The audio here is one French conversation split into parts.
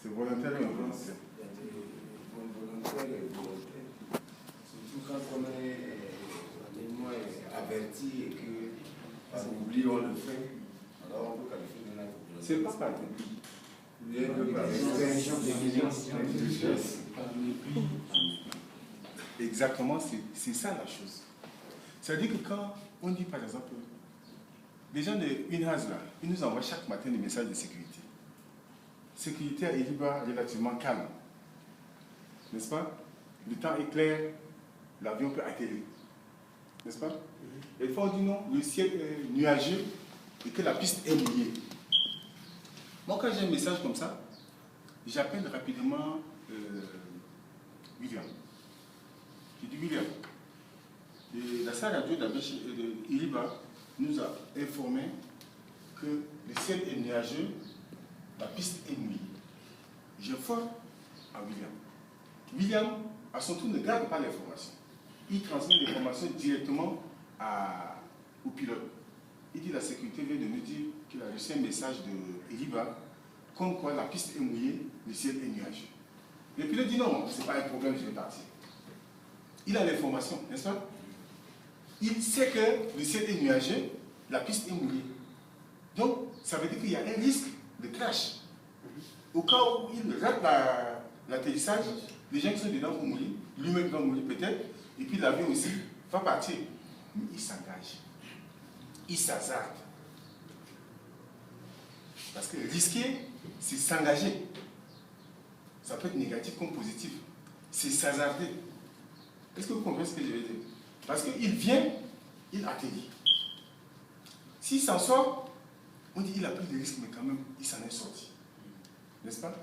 C'est volontaire et involontaire. Volontaire et volontaire. Surtout quand on est averti et que par oubli on le fait, alors on peut qualifier de l'acte volontaire. C'est pas pareil. Exactement, c'est ça la chose. C'est-à-dire que quand on dit par exemple, les gens de UNHAS là, ils nous envoient chaque matin des messages de sécurité. Sécurité à Eliba relativement calme. N'est-ce pas? Le temps est clair, l'avion peut atterrir. N'est-ce pas? Et fois on dit non, le ciel est nuageux et que la piste est mouillée. Moi, quand j'ai un message comme ça, j'appelle rapidement William. Je dis William, la salle radio d'Iliba nous a informé que le ciel est nuageux, la piste est mouillée. J'informe à William. William, à son tour, ne garde pas l'information. Il transmet l'information directement au pilote. Il dit la sécurité vient de nous dire qu'il a reçu un message de Eliba, comme quoi la piste est mouillée, le ciel est nuageux. Le pilote dit non, ce n'est pas un problème, je vais partir. Il a l'information, n'est-ce pas? Il sait que le ciel est nuageux, la piste est mouillée. Donc, ça veut dire qu'il y a un risque de crash. Au cas où il rate l'atterrissage, les gens qui sont dedans vont mourir, lui-même va mourir peut-être, et puis l'avion aussi va partir. Mais il s'engage. Il s'hazarde. Parce que risquer, c'est s'engager. Ça peut être négatif comme positif. C'est s'hazarder. Est-ce que vous comprenez ce que je veux dire? Parce qu'il vient, il atterrit. S'il s'en sort, on dit qu'il a pris des risques, mais quand même, il s'en est sorti. N'est-ce pas?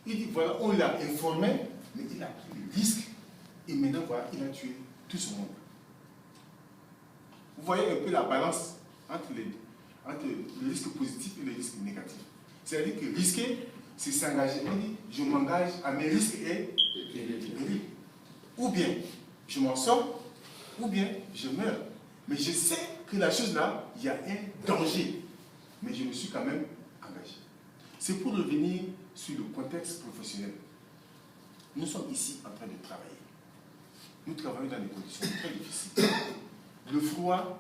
Il dit, voilà, on l'a informé, mais il a pris des risques, et maintenant, voilà, il a tué tout ce monde. Vous voyez un peu la balance entre le risque positif et le risque négatif. C'est-à-dire que risquer, c'est s'engager. On dit, je m'engage à mes risques et périls. Ou bien, je m'en sors, ou bien, je meurs. Mais je sais que la chose là, il y a un danger. Mais je me suis quand même engagé. C'est pour revenir sur le contexte professionnel. Nous sommes ici en train de travailler. Nous travaillons dans des conditions très difficiles. Le froid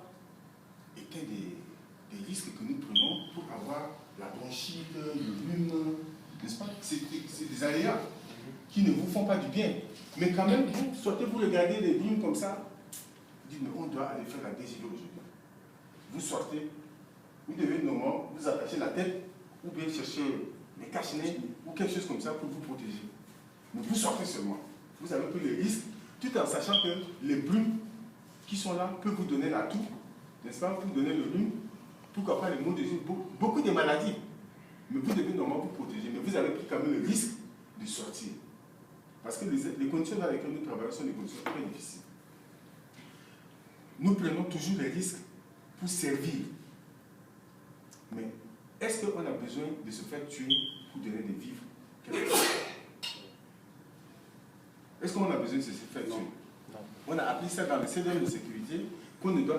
est un des risques que nous prenons pour avoir la bronchite, le rhume, n'est-ce pas? C'est des aléas qui ne vous font pas du bien. Mais quand même, vous sortez, vous regardez les brumes comme ça, vous dites, mais on doit aller faire la décision aujourd'hui. Vous sortez, vous devez normalement vous attacher la tête ou bien chercher des cache-nez ou quelque chose comme ça pour vous protéger. Mais vous sortez seulement. Vous avez pris le risque, tout en sachant que les brumes qui sont là peuvent vous donner la toux, n'est-ce pas, pour vous donner le rhume, pourquoi pas les maux de yeux, beaucoup de maladies. Mais vous devez normalement vous protéger. Mais vous avez pris quand même le risque de sortir. Parce que les conditions dans lesquelles nous travaillons sont des conditions très difficiles. Nous prenons toujours les risques pour servir. Mais est-ce qu'on a besoin de se faire tuer pour donner des vivres? Est-ce qu'on a besoin de se faire tuer? On a appris ça dans le CDM de sécurité qu'on ne doit